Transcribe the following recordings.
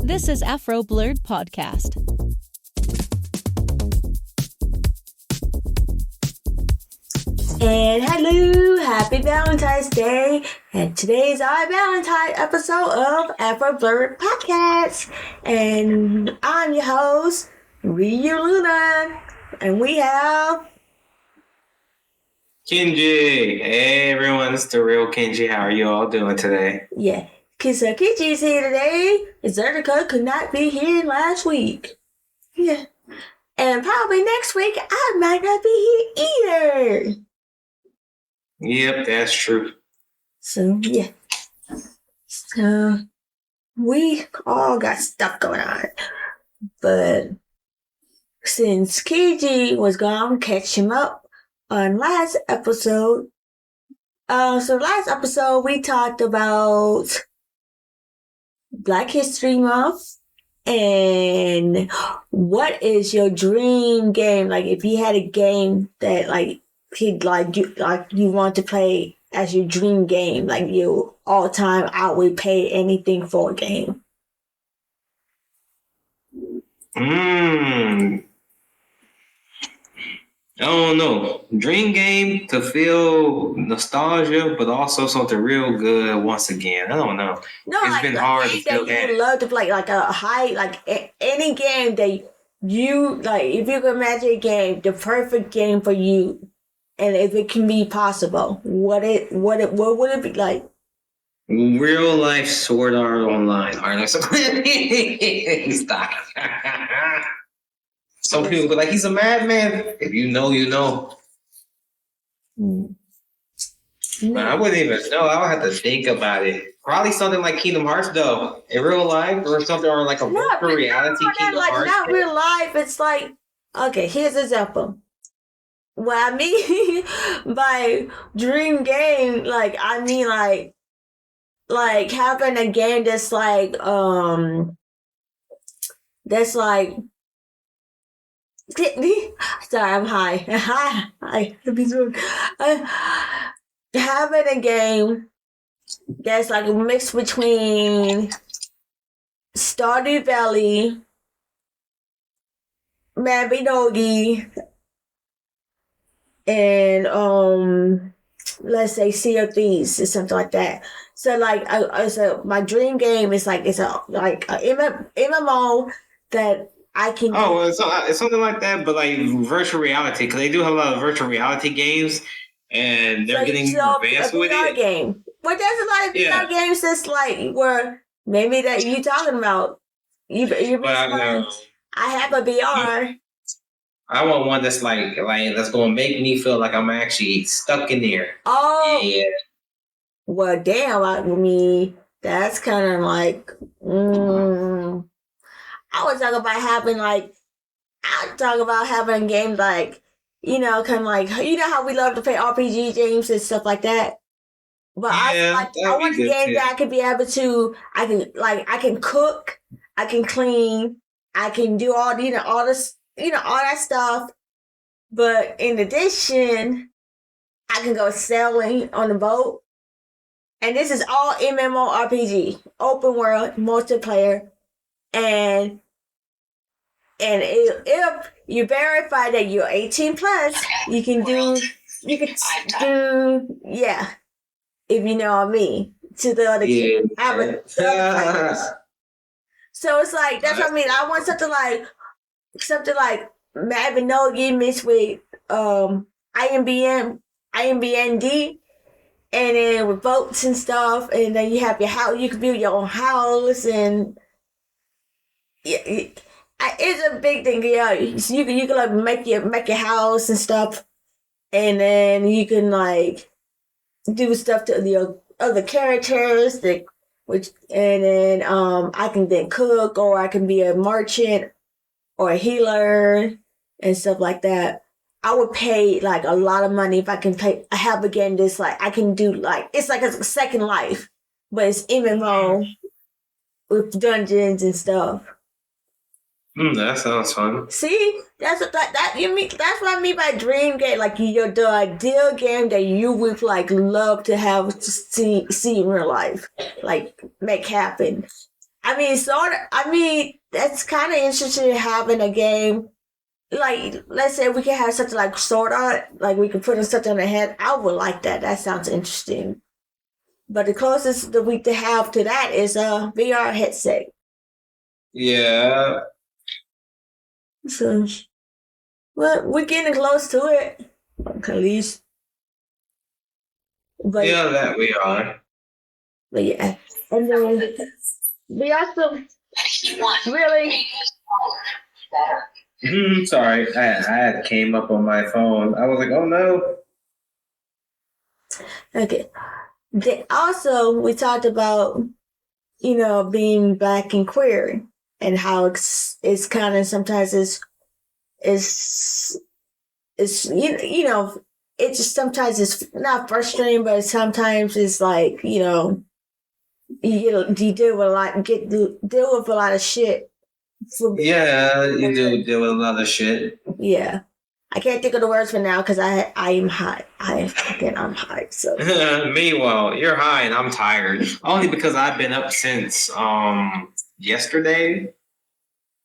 This is AfroBlerd Podcast. And hello, happy Valentine's Day. And today's our Valentine episode of AfroBlerds Podcast. And I'm your host, Reiu. And we have Kinji. Hey everyone, it's the real Kinji. How are you all doing today? Yeah, Kinji's here today. Zertica could not be here last week. Yeah. And probably next week I might not be here either. Yep, that's true. So, yeah. So, we all got stuff going on. But since Kinji was gone, catch him up on last episode. So last episode, we talked about Black History Month and what is your dream game? Like, if you had a game that, like, you want to play as your dream game, like you all time, I would pay anything for a game. I don't know. Dream game to feel nostalgia, but also something real good once again. I don't know. No, it's like been hard to feel that. You love to play like a high, like any game that you like. If you could imagine a game, the perfect game for you. And if it can be possible, what would it be like? Real life Sword Art Online. Stop. Some people go like, he's a madman. If you know, you know. But I wouldn't even know. I would have to think about it. Probably something like Kingdom Hearts, though, in real life, or something, or like a virtual reality Kingdom Hearts. Not real life. It's like, okay, here's an example. What I mean by dream game, like I mean like having a game that's like sorry, I'm high. Hi. Having a game that's like a mix between Stardew Valley, Mabinogi, and let's say Sea of Thieves or something like that. So like so my dream game is like it's a MMO that I can. Oh, it's something like that, but like virtual reality, because they do have a lot of virtual reality games, and they're getting more advanced with it. Game, but there's a lot of VR games that's like where maybe that you talking about. I have a VR. I want one that's like that's gonna make me feel like I'm actually stuck in there. Oh, yeah. Well, damn. I mean, that's kind of like. I was talking about having a game like, kind of like, how we love to play RPG games and stuff like that. But I want a game that I can be able to. I can cook, I can clean, I can do all this. All that stuff. But in addition, I can go sailing on the boat. And this is all MMORPG, open world, multiplayer. And if you verify that you're 18 plus, you can do, if you know what I mean, to the other players. So it's like, that's what I mean. I want something like Mabinogi mixed with IMBD, and then with boats and stuff, and then you have your house. You can build your own house, and it's a big thing. Yeah, you can like make your house and stuff, and then you can like do stuff to the other characters and then I can then cook, or I can be a merchant or a healer and stuff like that. I would pay like a lot of money if I can have a game that's like I can do like it's like a Second Life, but it's MMO with dungeons and stuff. That sounds fun. See, that's what I mean by dream game. Like the ideal game that you would like love to have to see in real life, like make happen. I mean, sort of. I mean, that's kind of interesting having a game. Like, let's say we can have something like sword art, like we can put something on the head. I would like that. That sounds interesting. But the closest that we have to that is a VR headset. Yeah. So, well, we're getting close to it, at least. But Yeah, that we are. But yeah, and then we also really. Sorry, I had came up on my phone. I was like, oh no. Okay. Then also, we talked about, being Black and queer and how it's kind of sometimes it's it just sometimes it's not frustrating, but sometimes it's like, you deal with deal with a lot of shit. Yeah, you do deal with a lot of shit. Yeah. I can't think of the words for now because I am high. I'm high. So Meanwhile, you're high and I'm tired. Only because I've been up since yesterday.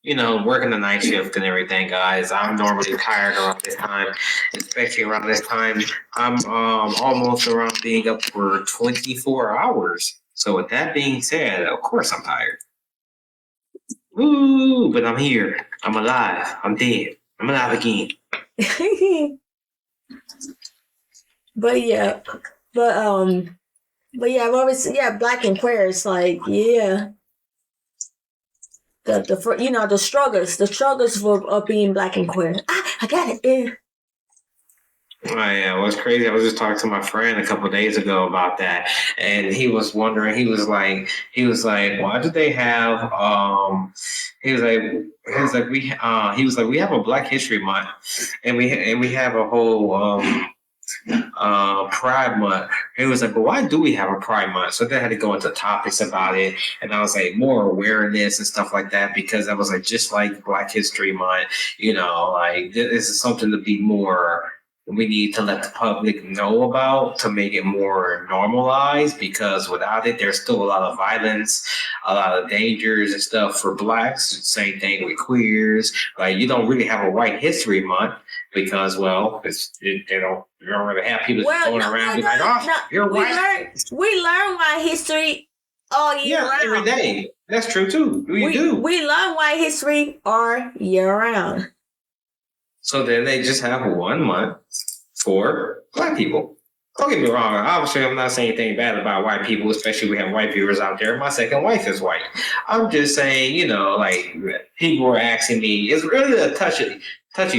Working the night shift and everything, guys. I'm normally tired around this time, especially around this time. I'm almost around being up for 24 hours. So with that being said, of course I'm tired. Ooh, but I'm here. I'm alive. I'm dead. I'm alive again. but yeah, I've always Black and queer. It's like the struggles of being Black and queer. I got it. Yeah. Oh yeah, it was crazy. I was just talking to my friend a couple of days ago about that, and he was wondering. He was like, why do they have? He was like, we have a Black History Month, and we have a whole Pride Month. He was like, but why do we have a Pride Month? So they had to go into topics about it, and I was like, more awareness and stuff like that, because I was like, just like Black History Month, like this is something to be more. We need to let the public know about to make it more normalized, because without it, there's still a lot of violence, a lot of dangers and stuff for Blacks. Same thing with queers. Like, you don't really have a White History Month because, well, they don't really have people going around being like, oh, you're white. We learn White history all year round. Every day. That's true too. We do. We learn White history all year round. So then they just have 1 month for Black people. Don't get me wrong. Obviously, I'm not saying anything bad about white people, especially we have white viewers out there. My second wife is white. I'm just saying, like, people were asking me, it's really a touchy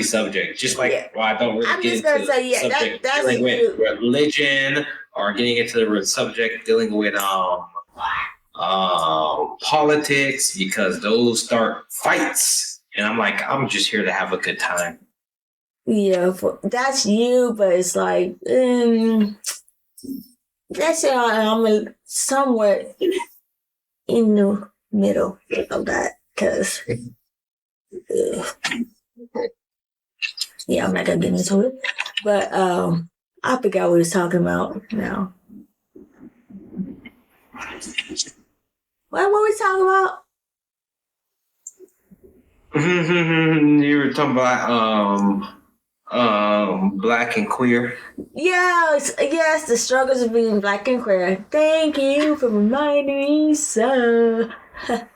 subject. Just like, I don't really get into the subject dealing with religion, or getting into the subject dealing with politics, because those start fights. And I'm like, I'm just here to have a good time. Yeah, that's you, but it's like, that's I'm somewhat in the middle of that, because, I'm not gonna get into it. But I forgot what we was talking about now. What were we talking about? You were talking about Black and queer. Yes, the struggles of being Black and queer. Thank you for reminding me, sir. Did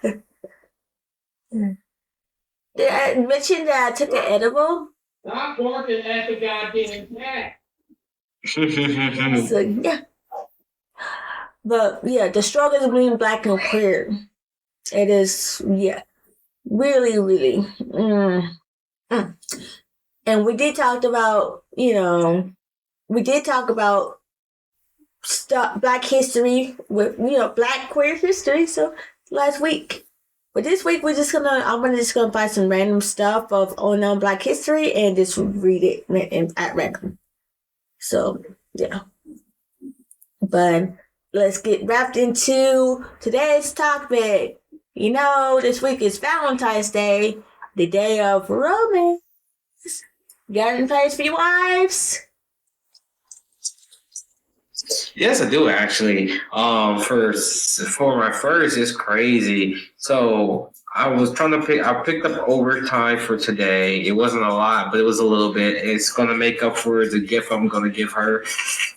I mention that I took an edible? Stop barking at the goddamn cat. So yeah. But the struggles of being Black and queer. It is really, really. And we did talk about, Black history with, Black queer history. So last week. But this week I'm just gonna find some random stuff on Black history and just read it at random. So but let's get wrapped into today's topic. This week is Valentine's Day, the day of romance. You got any advice for your wives? Yes, I do actually. For my first, it's crazy. So I was trying to pick. I picked up overtime for today. It wasn't a lot, but it was a little bit. It's gonna make up for the gift I'm gonna give her.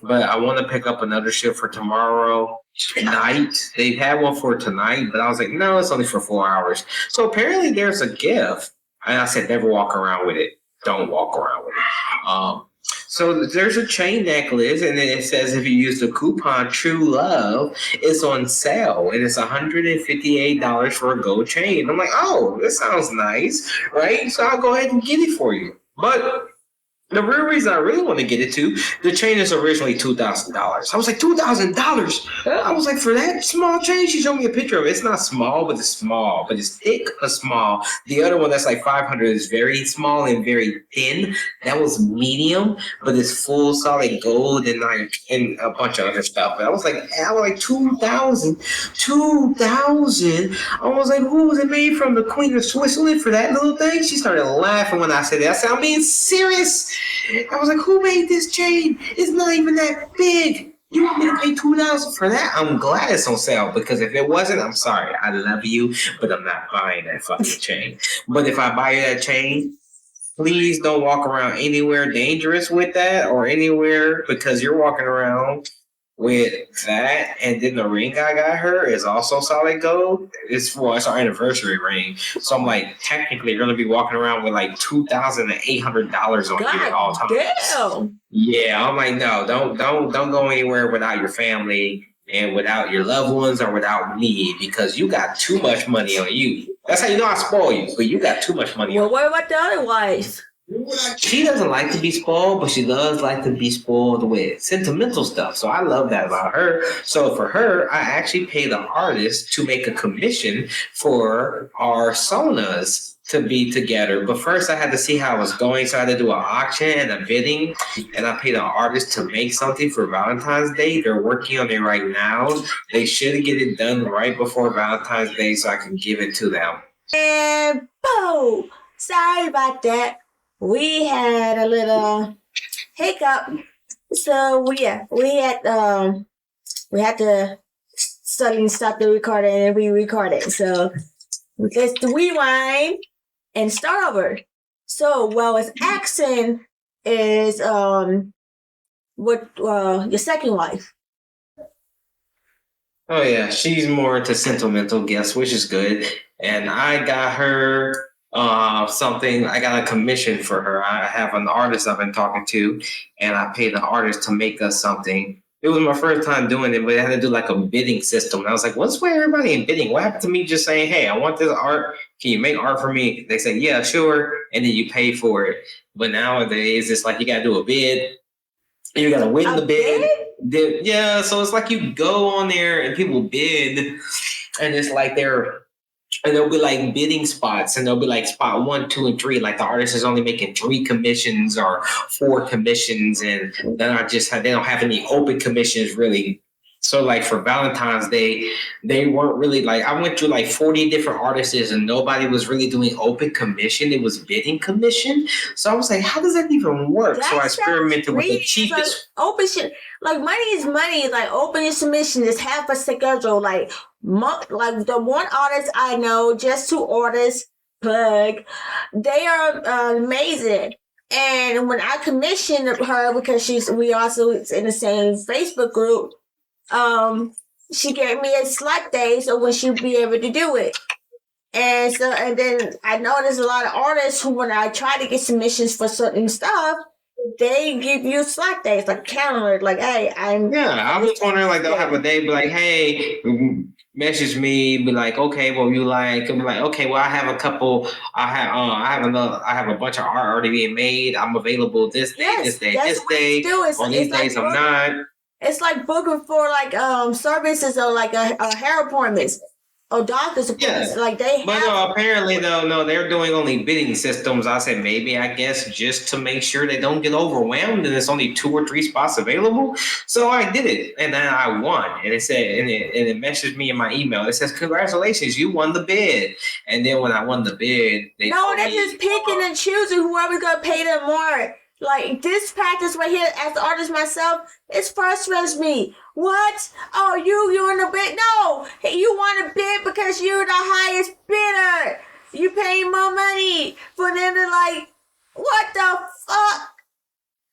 But I want to pick up another shift for tomorrow night. They had one for tonight, but I was like, no, it's only for 4 hours. So apparently, there's a gift, and I said, never walk around with it. Don't walk around with it. So there's a chain necklace, and then it says if you use the coupon True Love, it's on sale, and it's $158 for a gold chain. I'm like, oh, this sounds nice, right? So I'll go ahead and get it for you. But the real reason I really want to get it too, the chain is originally $2,000. I was like, $2,000? I was like, for that small chain? She showed me a picture of it. It's not small, but it's small, but it's thick but small. The other one that's like 500 is very small and very thin. That was medium, but it's full solid gold and like and a bunch of other stuff. But I was like 2,000. 2,000. I was like, who was it made from? The Queen of Switzerland for that little thing? She started laughing when I said that. I said, I'm being serious. I was like, who made this chain? It's not even that big. You want me to pay $2,000 for that? I'm glad it's on sale because if it wasn't, I'm sorry. I love you, but I'm not buying that fucking chain. But if I buy that chain, please don't walk around anywhere dangerous with that or anywhere because you're walking around with that, and then the ring I got her is also solid gold. It's our anniversary ring, so I'm like, technically, you're gonna be walking around with like $2,800 on you at all times. Damn. Yeah, I'm like, no, don't go anywhere without your family and without your loved ones or without me because you got too much money on you. That's how you know I spoil you, but you got too much money. Well, what about the other wife? She doesn't like to be spoiled, but she does like to be spoiled with sentimental stuff. So I love that about her. So for her, I actually pay the artist to make a commission for our sonas to be together. But first I had to see how it was going. So I had to do an auction and a bidding. And I paid an artist to make something for Valentine's Day. They're working on it right now. They should get it done right before Valentine's Day so I can give it to them. And boom! Sorry about that. We had a little hiccup. So we had to suddenly stop the recording and re-record it. So let's rewind and start over. So while it's asking is what your second wife. Oh yeah, she's more into sentimental gifts, which is good. And I got her something. I got a commission for her. I have an artist I've been talking to, and I paid the artist to make us something. It was my first time doing it, but I had to do like a bidding system. And I was like, what's with everybody in bidding? What happened to me just saying, hey, I want this art. Can you make art for me? They say, yeah, sure. And then you pay for it. But nowadays, it's like you got to do a bid. You got to win the bid. Yeah, so it's like you go on there and people bid, and it's like and there'll be like bidding spots, and there'll be like spot 1, 2, and 3. Like the artist is only making 3 commissions or 4 commissions, and then they don't have any open commissions really. So like for Valentine's Day, they weren't really like, I went through like 40 different artists and nobody was really doing open commission. It was bidding commission. So I was like, how does that even work? So I experimented with the cheapest. Like, open shit. Like money is money. Like open your submission is half a schedule. Like the one artist I know, just 2 artists, plug, they are amazing. And when I commissioned her, because we also in the same Facebook group, she gave me a slot day so when she'd be able to do it. And then I noticed a lot of artists who, when I try to get submissions for certain stuff, they give you slot days, like calendar, like, hey, I was wondering, like, they'll have a day, be like, hey, message me, be like, okay, well, you like, and be like, okay, well, I have a couple, I have a bunch of art already being made. I'm available this day, this day. On these days I'm not. It's like booking for like services or like a hair appointments or doctor's appointments. Yeah. Like they. But no, apparently no, they're doing only bidding systems. I said maybe I guess just to make sure they don't get overwhelmed and there's only 2 or 3 spots available. So I did it and then I won. And it said and it messaged me in my email. It says congratulations, you won the bid. And then when I won the bid, they're just picking and choosing whoever's gonna pay them more. Like this practice right here, as the artist myself, it frustrates me. What? Oh, you in the bid? No, you want to bid because you're the highest bidder. You paying more money for them to like. What the fuck?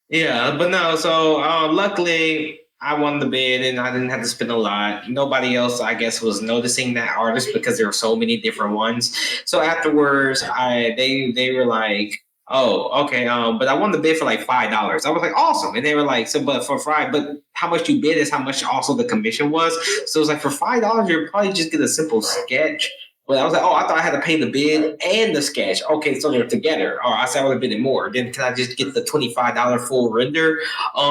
Yeah, but no. So luckily, I won the bid, and I didn't have to spend a lot. Nobody else, I guess, was noticing that artist because there were so many different ones. So afterwards, they were like, "Oh, okay, but I won the bid for like $5." I was like, "Awesome!" And they were like, "So, but for five, but how much you bid is how much also the commission was." So it was like for $5, you'll probably just get a simple sketch. But I was like, oh, I thought I had to pay the bid and the sketch. Okay, so they're together. Or I said I would have bidded more. Then can I just get the $25 full render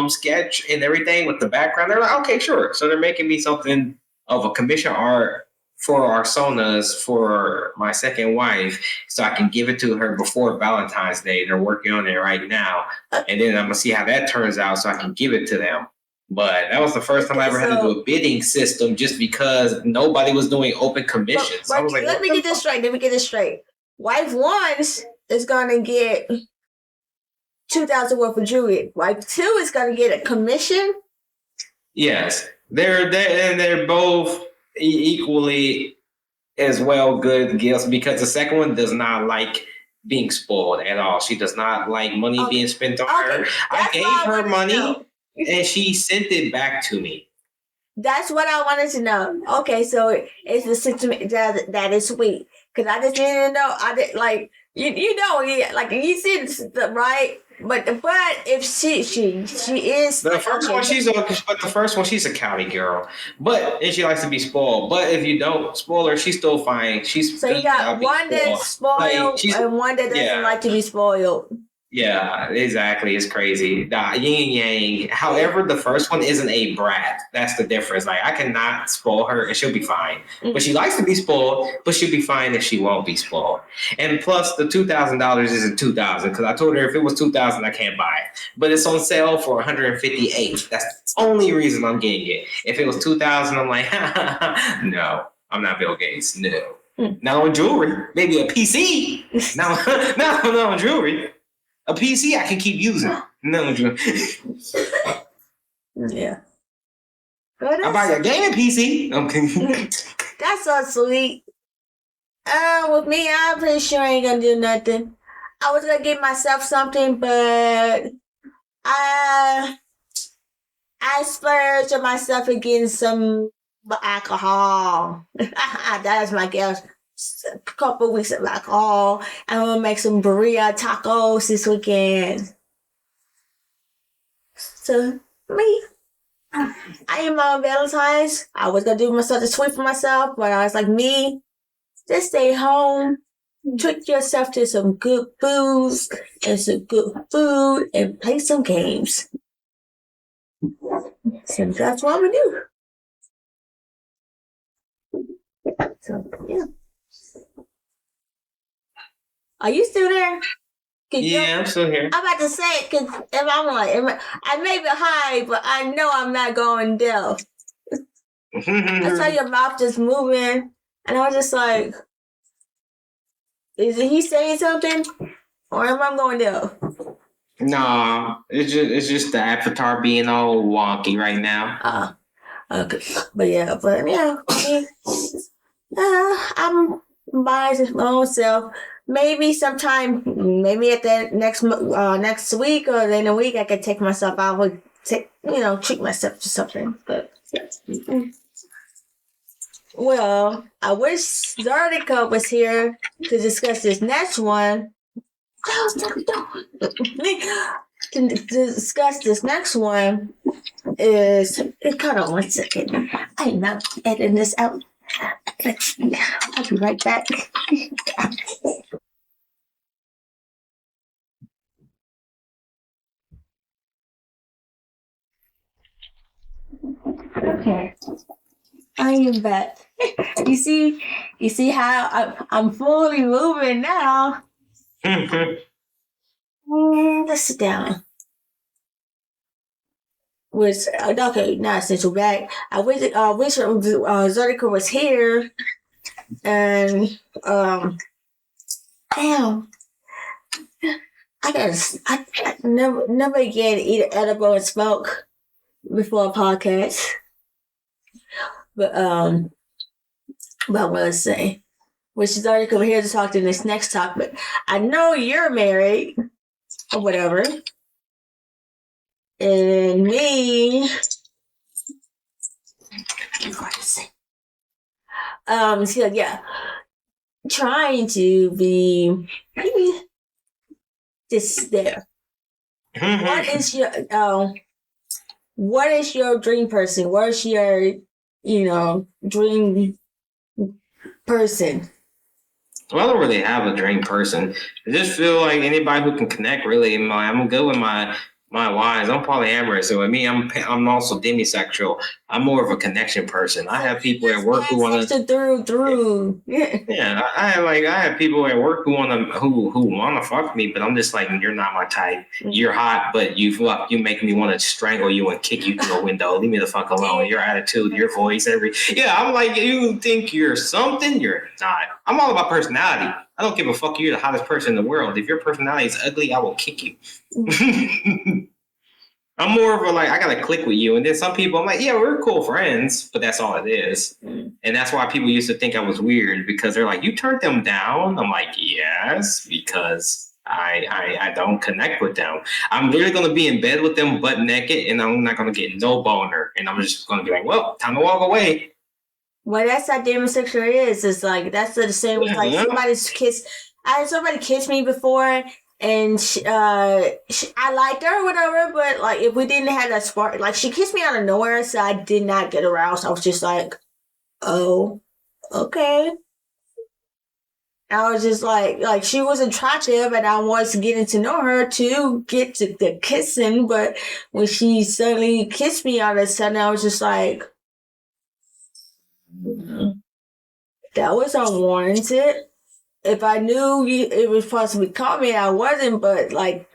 sketch and everything with the background? They're like, okay, sure. So they're making me something of a commission art for our Sonas for my second wife, so I can give it to her before Valentine's Day. They're working on it right now, and then I'm gonna see how that turns out, so I can give it to them. But that was the first time I ever had to do a bidding system, just because nobody was doing open commissions. But I was like, let me get this straight. Wife one is gonna get 2,000 worth of jewelry. Wife two is gonna get a commission. Yes, they're both equally as well good gifts, because the second one does not like being spoiled at all. She does not like money being spent on her. I gave her money and she sent it back to me. That's what I wanted to know. Okay, so it's the system that is sweet, because I just didn't know. I did like you know, like you see the right. But if she is the first one, the first one she's a Cali girl, and she likes to be spoiled. But if you don't spoil her, she's still fine. So you got one that's spoiled and one that doesn't like to be spoiled. Yeah, exactly. It's crazy. The yin and yang. However, the first one isn't a brat. That's the difference. Like, I cannot spoil her and she'll be fine. Mm-hmm. But she likes to be spoiled, but she'll be fine if she won't be spoiled. And plus, the $2,000 isn't $2,000, because I told her if it was $2,000, I can't buy it. But it's on sale for $158. That's the only reason I'm getting it. If it was $2,000, I'm like, no, I'm not Bill Gates. No. Not on jewelry. Maybe a PC. Not on jewelry. A PC I can keep using. No, yeah. I buy a gaming PC. Okay. That's so sweet. With me, I'm pretty sure I ain't gonna do nothing. I was gonna give myself something, but I splurged on myself and getting some alcohol. That's my guess. A couple weeks of alcohol. I'm gonna make some burrito tacos this weekend. So me, I am on Valentines. I was gonna do myself a treat for myself, but I was like, me, just stay home, treat yourself to some good booze and some good food, and play some games. So that's what I'm gonna do. So yeah. Are you still there? Yeah, I'm still here. I'm about to say it, because if I'm like, I may be high, but I know I'm not going deaf. I saw your mouth just moving, and I was just like, is he saying something, or am I going deaf? No, it's just the avatar being all wonky right now. Okay, but yeah, I'm by my own self. Maybe sometime, maybe at the next week or in a week, I could take myself out and treat myself to something. But well, I wish Zardica was here to discuss this next one. To discuss this next one is, hold on 1 second. I am not editing this out. I'll be right back. Okay, I am back. You see how I'm fully moving now. Let's sit down. Okay, now since we're back, I wish Zodica was here, and damn, I never again eat an edible and smoke before a podcast. But what I want to say, which is already come here to talk to this next topic. I know you're married or whatever, and me. So yeah, trying to be just there. What is your dream person? What is your, dream person? Well, I don't really have a dream person. I just feel like anybody who can connect. Really, I'm good with my lines. I'm polyamorous, so with me, I'm also demisexual. I'm more of a connection person. I have people at work who want to through. Yeah, I have people at work who want to fuck me, but I'm just like, you're not my type. You're hot, but you make me want to strangle you and kick you through the window. Leave me the fuck alone. Your attitude, your voice, I'm like, you think you're something? You're not. I'm all about personality. I don't give a fuck. You're the hottest person in the world. If your personality is ugly, I will kick you. I'm more of a I gotta click with you. And then some people, I'm like, yeah, we're cool friends, but that's all it is. And that's why people used to think I was weird, because they're like, you turned them down? I'm like, yes, because I don't connect with them. I'm literally gonna be in bed with them butt naked, and I'm not gonna get no boner. And I'm just gonna be like, well, time to walk away. Well, that's how demisexual is. It's like, that's the same with somebody's kiss. I had somebody kiss me before, and I liked her or whatever, but if we didn't have that spark, she kissed me out of nowhere, so I did not get aroused. I was just like, oh, okay. I was just like she was attractive, and I was getting to know her to get to the kissing, but when she suddenly kissed me all of a sudden, I was just like, that was unwarranted. If I knew it was possibly coming, I wasn't, but I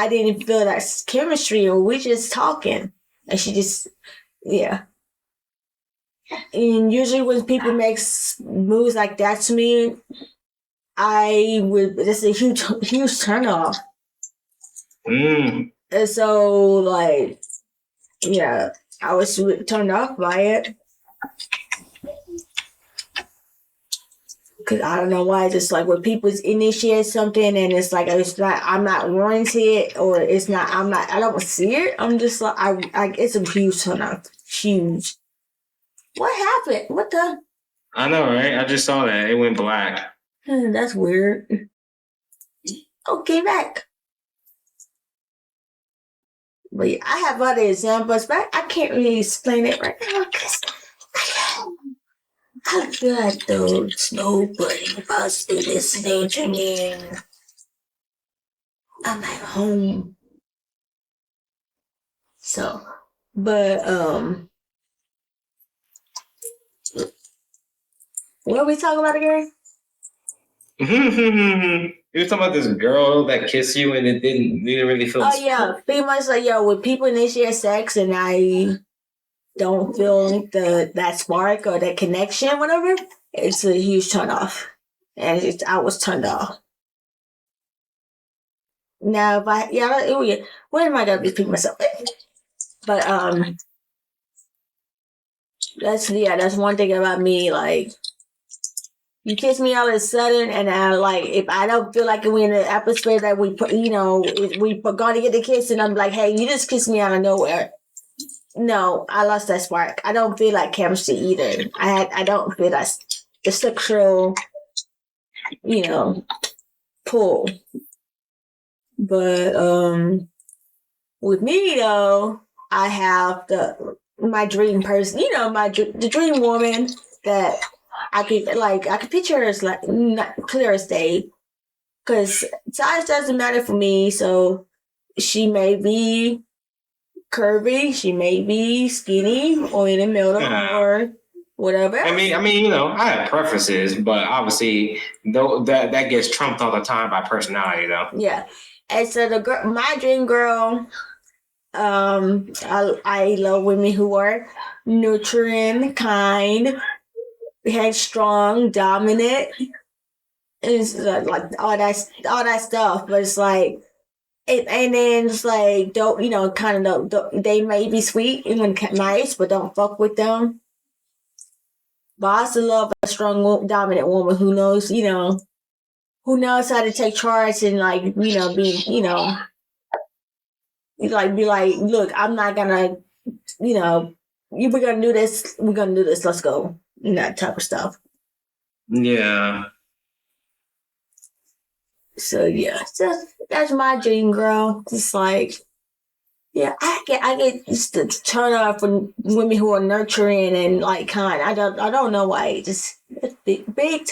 didn't feel that chemistry, or we just talking. And she just, yeah. And usually when people make moves like that to me, that's a huge turn off. And so, yeah, I was turned off by it. Cause I don't know why, just when people initiate something and it's I'm not warranted, or it's not, I don't see it. I'm just it's a huge turn off. Huge. What happened? What the? I know, right? I just saw that. It went black. That's weird. Okay, back. But yeah, I have other examples, but I can't really explain it right now because I got those nobody possibly listening to me. I'm at home. So, but what are we talking about again? You were talking about this girl that kissed you and it didn't really feel. Oh yeah, pretty much when people initiate sex and I don't feel that spark or that connection, whatever, it's a huge turn off, and I was turned off. Now, where am I gonna repeat myself? But that's one thing about me. You kiss me all of a sudden, and if I don't feel like we're in the atmosphere that we put, we're going to get the kiss, and I'm like, hey, you just kissed me out of nowhere. No, I lost that spark. I don't feel like chemistry either. I don't feel that the sexual, pull. But with me though, I have my dream person. The dream woman that I could picture her as not clear as day, because size doesn't matter for me. So she may be curvy, she may be skinny, or in the middle, or whatever. I mean, I have preferences, but obviously, though that gets trumped all the time by personality, though. Yeah, and so my dream girl, I love women who are nurturing, kind, headstrong, dominant. It's all that stuff, but it's and then it's like don't kind of they may be sweet and nice, but don't fuck with them. But I also love a strong, dominant woman who knows how to take charge and like be like be like, look, I'm not gonna we're gonna do this. We're gonna do this. Let's go. That type of stuff. Yeah. So yeah, that's my dream girl. It's like, yeah, I get just the turn off from women who are nurturing and like kind. I don't know why. Just big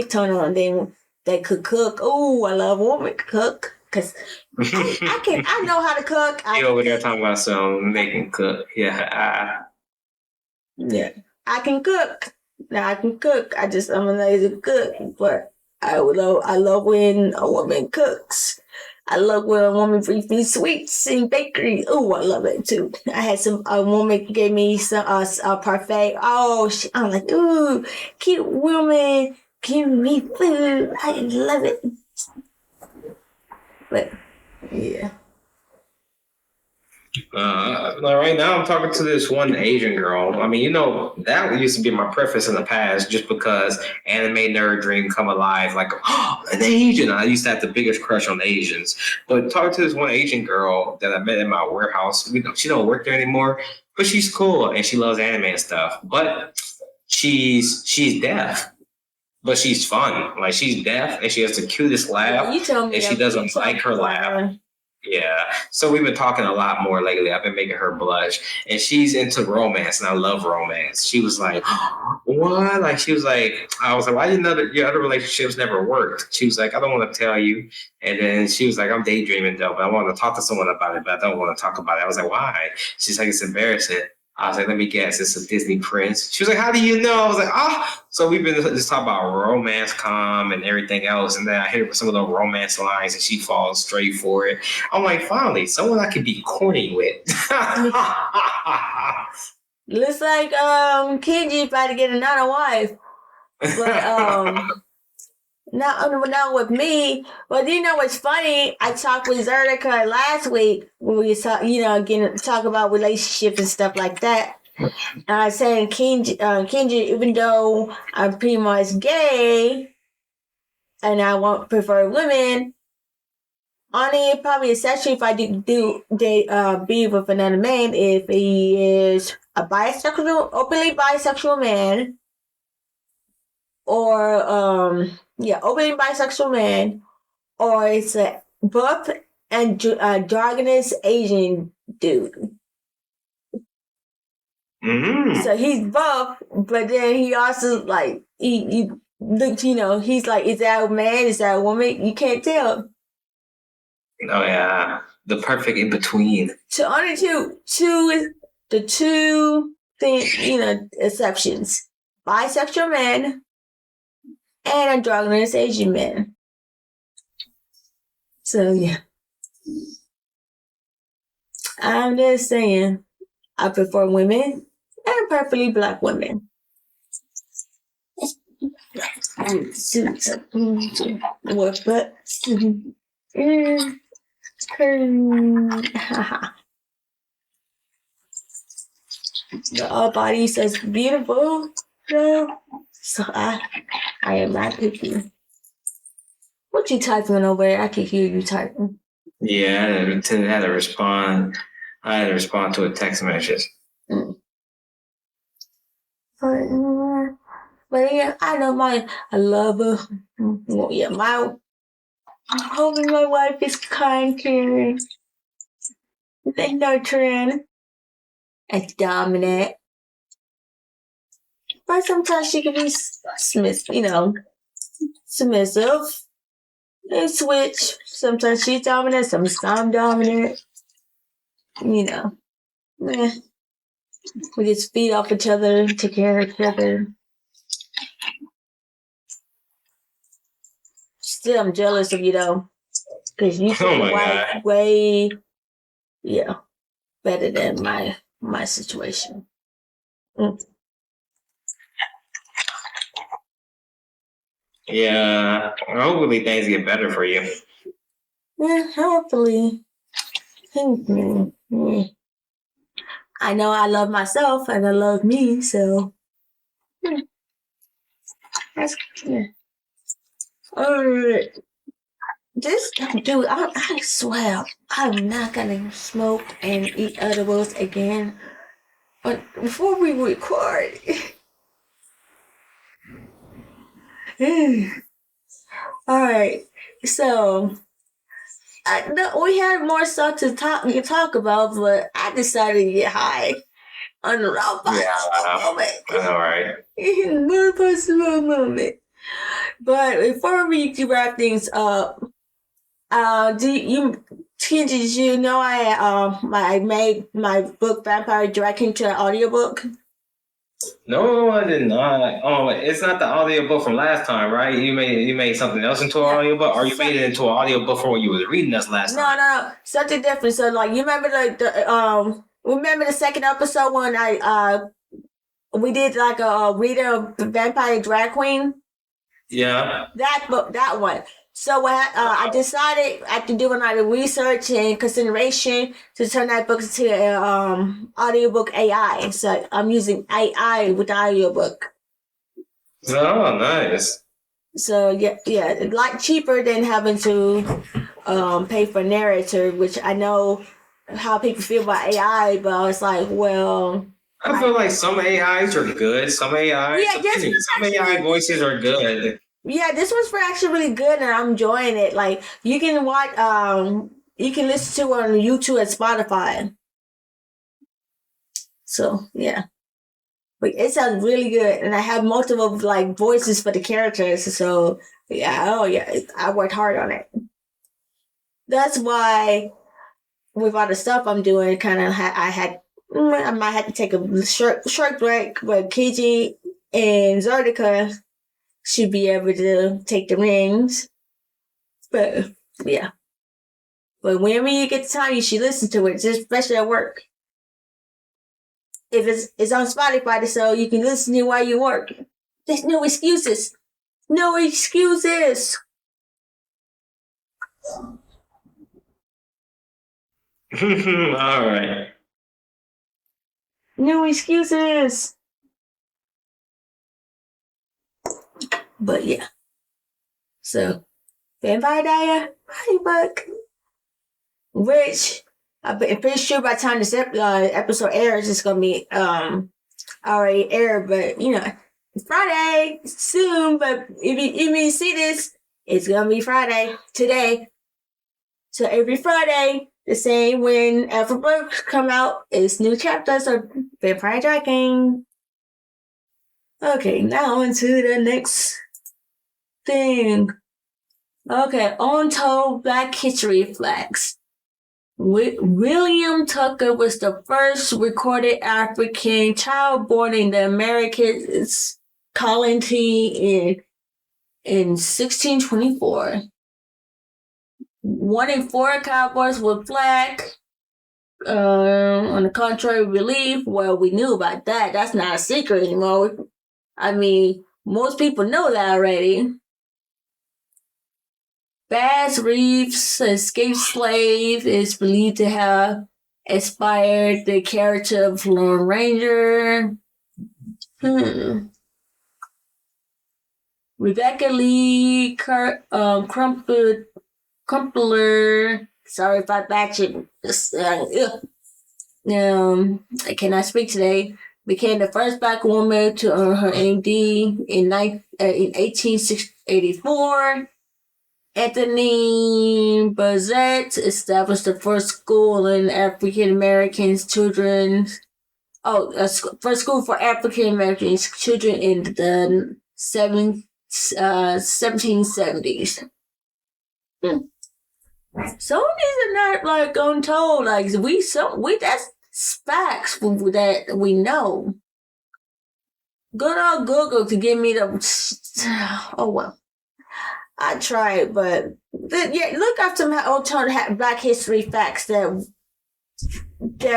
turn on. Then they could cook. Oh, I love a woman to cook because I know how to cook. You over there talking about some making cook? Yeah. Yeah, I can cook. Now I can cook. I'm a lazy cook, but I love when a woman cooks. I love when a woman brings me sweets and bakery. Oh, I love it too. I had a woman gave me some a parfait. Oh, I'm like, ooh, cute woman, give me food. I love it. But yeah. Right now, I'm talking to this one Asian girl. I mean, that used to be my preference in the past, just because anime nerd dream come alive. Like, oh, an Asian. I used to have the biggest crush on Asians. But talking to this one Asian girl that I met in my warehouse, she don't work there anymore, but she's cool and she loves anime and stuff. But she's deaf. But she's fun. Like, she's deaf and she has the cutest laugh. Yeah, you told me and she doesn't like her laugh. Yeah. So we've been talking a lot more lately. I've been making her blush. And she's into romance, and I love romance. She was like, what? Like, she was like, I was like, why didn't your other relationships never worked? She was like, I don't want to tell you. And then she was like, I'm daydreaming though, but I want to talk to someone about it, but I don't want to talk about it. I was like, why? She's like, it's embarrassing. I was like, let me guess, it's a Disney prince. She was like, how do you know? I was like, So we've been just talking about romance com and everything else. And then I hit her with some of the romance lines and she falls straight for it. I'm like, finally, someone I could be corny with. Looks like Kinji about to get another wife. But not with me. But you know what's funny? I talked with Zertica last week when we talk about relationships and stuff like that. And I was saying Kinji, even though I'm pretty much gay and I won't prefer women, only probably especially if I be with another man if he is a openly bisexual man, or openly bisexual man, or it's a buff and androgynous Asian dude. Mm-hmm. So he's buff, but then he also like he looks, he's like, is that a man? Is that a woman? You can't tell. Oh yeah, the perfect in between. So only the two exceptions: bisexual men and androgynous Asian men. So yeah, I'm just saying, I prefer women and preferably black women. What? But the body says beautiful. So I am not picky. What you typing over there? I can hear you typing. Yeah, I had to respond. I had to respond to a text message. But yeah, I know I love her. Well, yeah, hoping my wife is kind, caring, and nurturing, and dominant. But sometimes she can be submissive. They switch. Sometimes she's dominant, sometimes I'm dominant. Yeah. We just feed off each other, take care of each other. Still, I'm jealous of you though, because you seem way, better than my situation. Yeah, hopefully things get better for you. Hopefully. I know I love myself and I love me, so that's good. Alright. Dude, I swear, I'm not gonna smoke and eat edibles again. But before we record, alright. So we had more stuff to talk about, but I decided to get high on the raw moment. All right. One possible moment. But before we wrap things up, did you know I made my book Vampire Dragon into an audiobook? No, I did not. Oh, it's not the audiobook from last time, right? You made something else into an audiobook, or you made it into an audiobook from when you was reading us last time? No, something different. So like, you remember remember the second episode when we did like a reader of the Vampire Drag Queen? Yeah. That book, that one. So I decided after doing like the research and consideration to turn that book into an audiobook AI. So I'm using AI with the audiobook. Oh, nice. So yeah, a lot cheaper than having to pay for a narrator, which I know how people feel about AI, but I was like, well, I feel like some AIs are good. Some AI voices are good. Yeah, this one's actually really good, and I'm enjoying it. Like, you can watch, you can listen to it on YouTube and Spotify. So yeah, but it sounds really good, and I have multiple like voices for the characters. So yeah, I worked hard on it. That's why with all the stuff I'm doing, I might have to take a short break, but Kinji and Zodica should be able to take the rings. But yeah. But whenever you get the time, you should listen to it, especially at work. If it's on Spotify, so you can listen to it while you work. There's no excuses. No excuses. All right. No excuses. But yeah. So, Vampire Diary, book, which I'm pretty sure by the time this episode airs, it's gonna be already aired. But you know, it's Friday soon. But if you see this, it's gonna be Friday today. So every Friday, the same when AfroBlerds come out, it's new chapters of Vampire Dragon. Okay, now on to the next thing. Okay, Untold Black History Facts. William Tucker was the first recorded African child born in the Americas colony in 1624. 1 in 4 cowboys were black. On the contrary belief, well, we knew about that. That's not a secret anymore. I mean, most people know that already. Bass Reeves, escaped slave, is believed to have inspired the character of Lone Ranger. Rebecca Lee Crumpler. Sorry if I butchered this. I cannot speak today. Became the first black woman to earn her MD in 1884. Anthony Bassett established the first school in African Americans children. First school for African Americans children in the 1770s. Some of these are not like untold. Like that's facts that we know. Good old Google to give me the. Oh well. I tried, but look up some alternative Black history facts that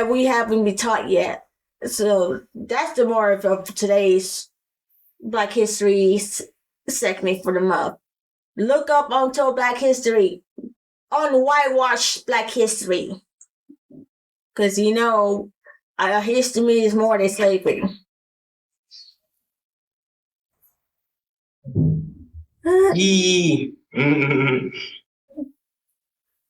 we haven't been taught yet. So that's the more of today's Black history segment for the month. Look up Untold Black History. whitewash Black history. Because, our history is more than slavery. Yee.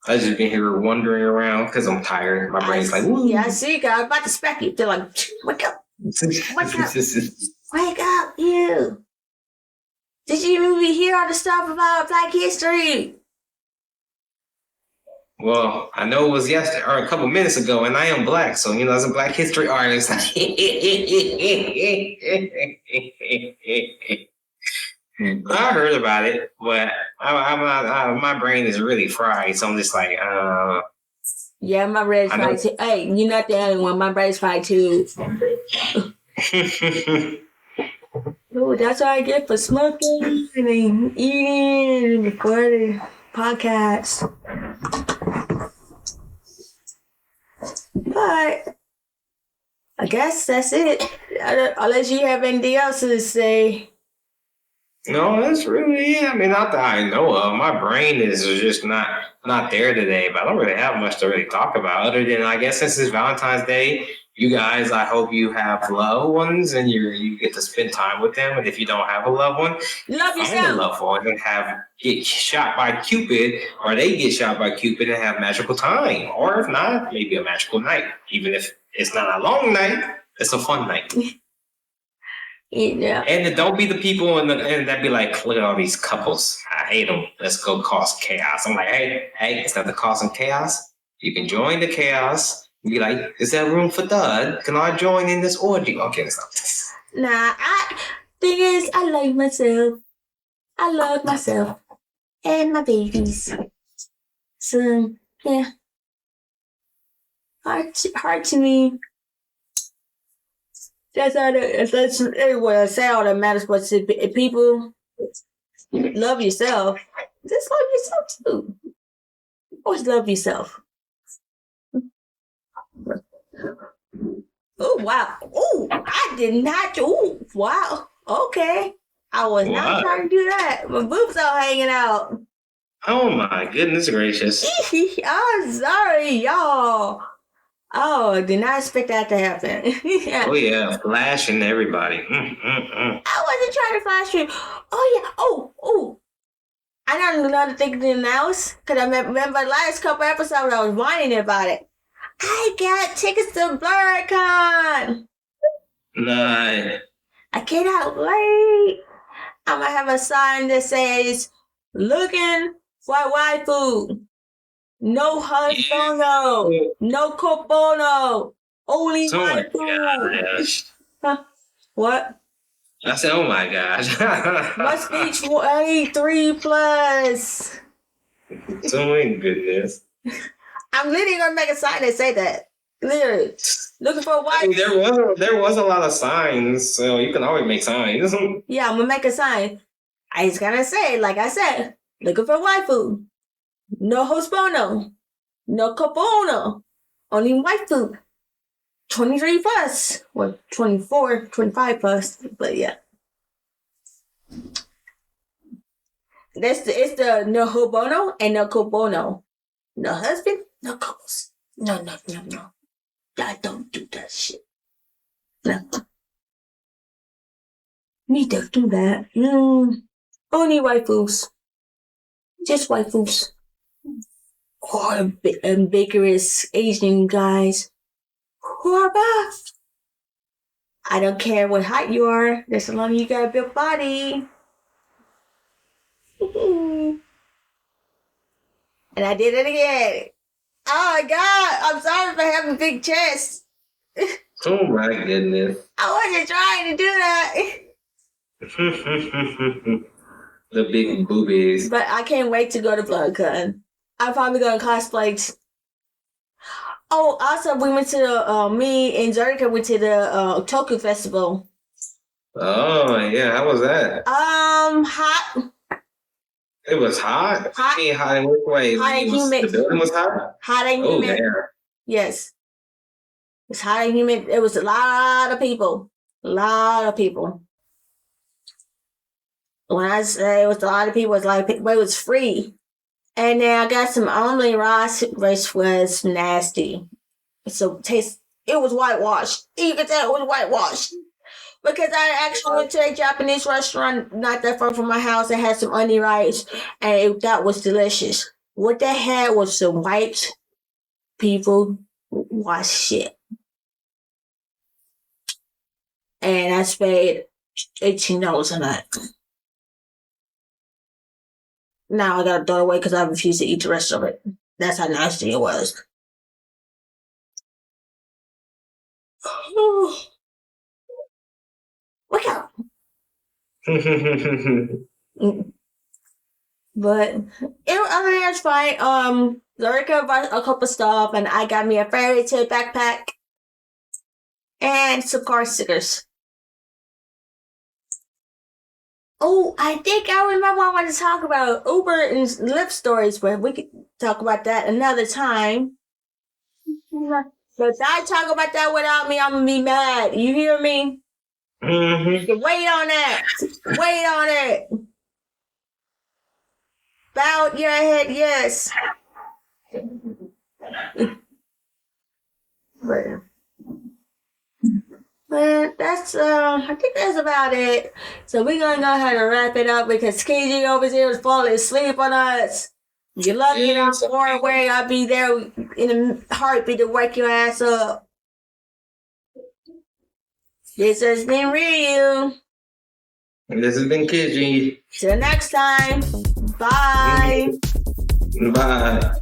I just been here wandering around because I'm tired. My brain's like, woo. Yeah, I see, guys. I'm about to smack you. They're like, wake up. Wake up. Wake up, you. Did you even hear all the stuff about Black history? Well, I know it was yesterday or a couple minutes ago, and I am Black, so as a Black history artist. I heard about it, but I'm not. My brain is really fried, so I'm just like, Yeah, my brain's fried too. Hey, you're not the only one. My brain's fried too. Oh, that's what I get for smoking and eating before the podcast. But I guess that's it. Unless you have anything else to say. No, that's really it. I mean, not that I know of. My brain is just not there today, but I don't really have much to really talk about other than, I guess, since it's Valentine's Day, you guys, I hope you have loved ones and you get to spend time with them. And if you don't have a loved one, love yourself. Find a loved one and get shot by Cupid, or they get shot by Cupid and have magical time. Or if not, maybe a magical night. Even if it's not a long night, it's a fun night. Yeah. And don't be the people and that be like, look at all these couples. I hate them. Let's go cause chaos. I'm like, hey, instead of causing chaos, you can join the chaos. Be like, is there room for third? Can I join in this orgy? Okay, stop this. Thing is, I like myself. I love myself and my babies. So yeah, hard to me. That's what I say. All that matters. But if people love yourself, just love yourself too. Always love yourself. Oh wow! Oh, I did not. Oh wow! Okay, I was not trying to do that. My boobs all hanging out. Oh my goodness gracious! I'm sorry, y'all. Oh, I did not expect that to happen. Oh yeah, flashing everybody. I wasn't trying to flash you. Oh yeah. Oh. I got another thing to announce because I remember last couple episodes I was whining about it. I got tickets to BlerdCon. Nice. I cannot wait. I'm gonna have a sign that says, "Looking for waifu. No husbando. No copono. Only waifu." Huh? What? I said, oh my gosh. Must be 23 plus. Oh my goodness. I'm literally gonna make a sign that say that. Literally. Looking for a wife. I mean, there was a lot of signs, so you can always make signs. Yeah, I'm gonna make a sign. I just gotta say, like I said, looking for waifu. No husbando. No copono. Only waifu. 23 plus. Well, 24, 25 plus. But yeah. It's the no hobono and no copono. No husband, no couples. No. I don't do that shit. No. Me don't do that. Only waifus. Just waifus. Or ambiguous Asian guys who are buff. I don't care what height you are, just as long as you got a big body. And I did it again. Oh my God, I'm sorry for having a big chest. Oh my goodness. I wasn't trying to do that. The big boobies. But I can't wait to go to BlerdCon. I'm probably going to cosplay. Oh, also, we went to me and Zerika went to the Otaku Festival. Oh, yeah. How was that? Hot. It was hot? Hot in what way? Hot and humid. The building was hot? Hot and humid. Oh, damn. Yes. It's hot and humid. It was a lot of people. When I say it was a lot of people, it's like, but it was free. And then I got some almond rice, which was nasty. So it was whitewashed. You could tell it was whitewashed. Because I actually went to a Japanese restaurant not that far from my house and had some onion rice, and that was delicious. What they had was some white people wash shit. And I paid $18 on that. Now I gotta throw it away because I refuse to eat the rest of it. That's how nasty it was. Wake up. But I mean, it's fine. Lurica bought a couple stuff, and I got me a fairy tale backpack and some car stickers. Oh, I think I remember I want to talk about Uber and Lyft stories, but we could talk about that another time. But if I talk about that without me, I'm gonna be mad. You hear me? Mm-hmm. Wait on it. Wait on it. Bow your head, yes. But that's I think that's about it. So we're gonna go ahead and wrap it up because KG over here is falling asleep on us. You're lucky I'm far away. I'll be there in a heartbeat to wake your ass up. This has been Reiu. And this has been Kinji. Till next time. Bye. Bye.